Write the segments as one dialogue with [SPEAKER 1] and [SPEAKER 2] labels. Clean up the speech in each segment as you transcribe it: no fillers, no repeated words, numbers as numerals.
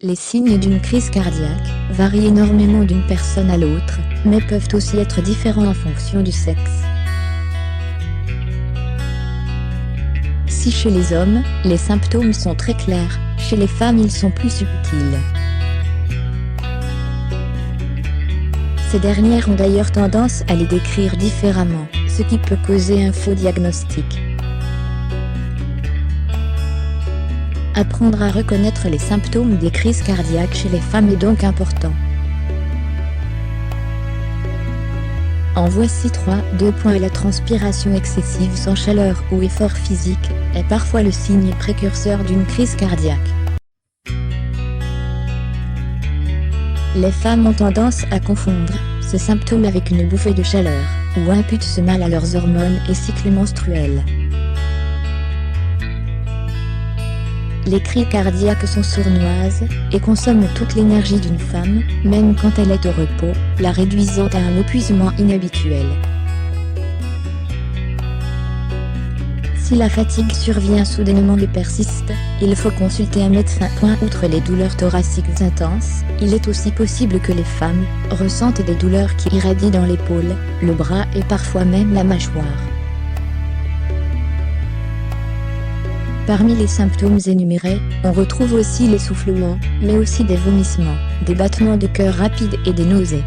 [SPEAKER 1] Les signes d'une crise cardiaque varient énormément d'une personne à l'autre, mais peuvent aussi être différents en fonction du sexe. Si chez les hommes, les symptômes sont très clairs, chez les femmes ils sont plus subtils. Ces dernières ont d'ailleurs tendance à les décrire différemment, ce qui peut causer un faux diagnostic. Apprendre à reconnaître les symptômes des crises cardiaques chez les femmes est donc important. En voici 3. 2. La transpiration excessive sans chaleur ou effort physique est parfois le signe précurseur d'une crise cardiaque. Les femmes ont tendance à confondre ce symptôme avec une bouffée de chaleur, ou imputent ce mal à leurs hormones et cycles menstruels. Les crises cardiaques sont sournoises et consomment toute l'énergie d'une femme, même quand elle est au repos, la réduisant à un épuisement inhabituel. Si la fatigue survient soudainement et persiste, il faut consulter un médecin. Outre les douleurs thoraciques intenses, il est aussi possible que les femmes ressentent des douleurs qui irradient dans l'épaule, le bras et parfois même la mâchoire. Parmi les symptômes énumérés, on retrouve aussi l'essoufflement, mais aussi des vomissements, des battements de cœur rapides et des nausées.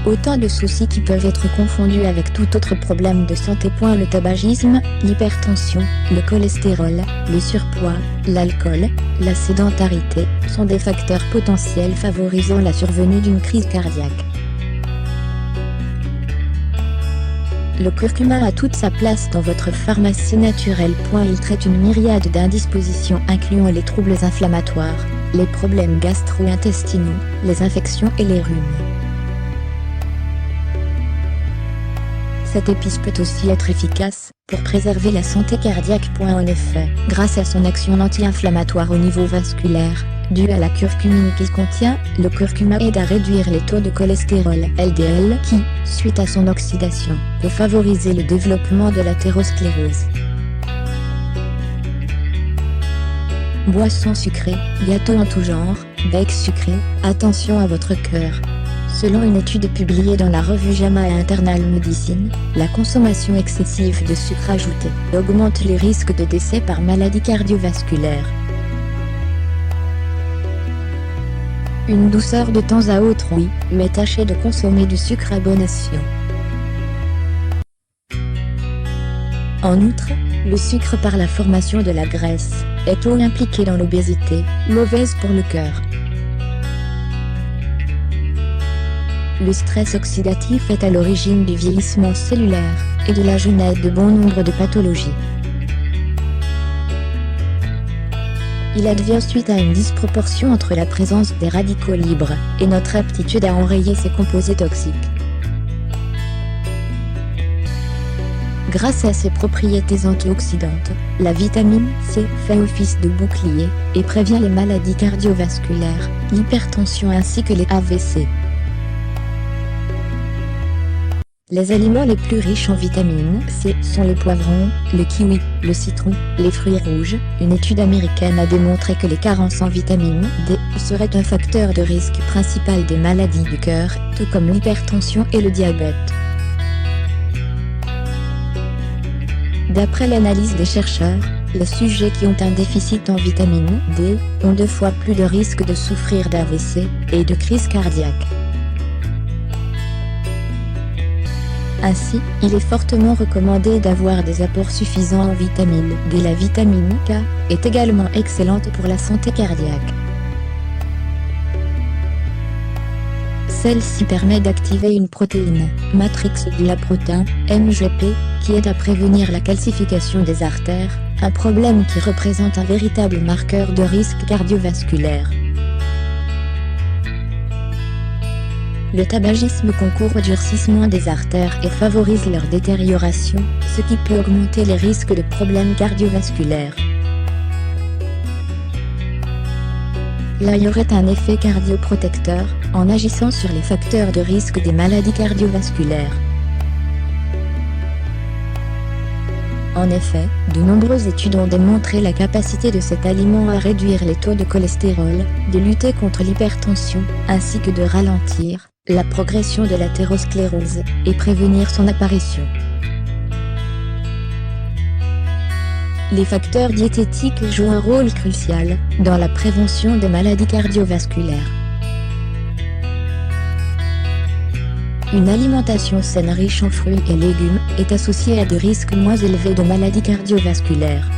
[SPEAKER 1] Autant de soucis qui peuvent être confondus avec tout autre problème de santé. Le tabagisme, l'hypertension, le cholestérol, le surpoids, l'alcool, la sédentarité sont des facteurs potentiels favorisant la survenue d'une crise cardiaque. Le curcuma a toute sa place dans votre pharmacie naturelle. Il traite une myriade d'indispositions incluant les troubles inflammatoires, les problèmes gastro-intestinaux, les infections et les rhumes. Cette épice peut aussi être efficace pour préserver la santé cardiaque. En effet, grâce à son action anti-inflammatoire au niveau vasculaire, due à la curcumine qu'il contient, le curcuma aide à réduire les taux de cholestérol LDL qui, suite à son oxydation, peut favoriser le développement de l'athérosclérose. Boissons sucrées, gâteaux en tout genre, becs sucrés, attention à votre cœur. Selon une étude publiée dans la revue JAMA Internal Medicine, la consommation excessive de sucre ajouté augmente les risques de décès par maladie cardiovasculaire. Une douceur de temps à autre oui, mais tâchez de consommer du sucre à bon escient. En outre, le sucre par la formation de la graisse est tôt impliqué dans l'obésité, mauvaise pour le cœur. Le stress oxydatif est à l'origine du vieillissement cellulaire et de la genèse de bon nombre de pathologies. Il advient suite à une disproportion entre la présence des radicaux libres et notre aptitude à enrayer ces composés toxiques. Grâce à ses propriétés antioxydantes, la vitamine C fait office de bouclier et prévient les maladies cardiovasculaires, l'hypertension ainsi que les AVC. Les aliments les plus riches en vitamine C sont les poivrons, le kiwi, le citron, les fruits rouges. Une étude américaine a démontré que les carences en vitamine D seraient un facteur de risque principal des maladies du cœur, tout comme l'hypertension et le diabète. D'après l'analyse des chercheurs, les sujets qui ont un déficit en vitamine D ont 2 fois plus de risques de souffrir d'AVC et de crise cardiaque. Ainsi, il est fortement recommandé d'avoir des apports suffisants en vitamine D. La vitamine K est également excellente pour la santé cardiaque. Celle-ci permet d'activer une protéine, matrix du laprotin, MGP, qui aide à prévenir la calcification des artères, un problème qui représente un véritable marqueur de risque cardiovasculaire. Le tabagisme concourt au durcissement des artères et favorise leur détérioration, ce qui peut augmenter les risques de problèmes cardiovasculaires. L'ail aurait un effet cardioprotecteur, en agissant sur les facteurs de risque des maladies cardiovasculaires. En effet, de nombreuses études ont démontré la capacité de cet aliment à réduire les taux de cholestérol, de lutter contre l'hypertension, ainsi que de ralentir la progression de l'athérosclérose et prévenir son apparition. Les facteurs diététiques jouent un rôle crucial dans la prévention des maladies cardiovasculaires. Une alimentation saine riche en fruits et légumes est associée à des risques moins élevés de maladies cardiovasculaires.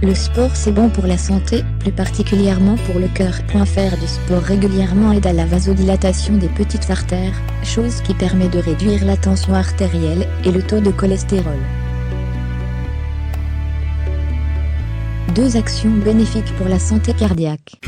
[SPEAKER 1] Le sport c'est bon pour la santé, plus particulièrement pour le cœur. Faire du sport régulièrement aide à la vasodilatation des petites artères, chose qui permet de réduire la tension artérielle et le taux de cholestérol. 2 actions bénéfiques pour la santé cardiaque.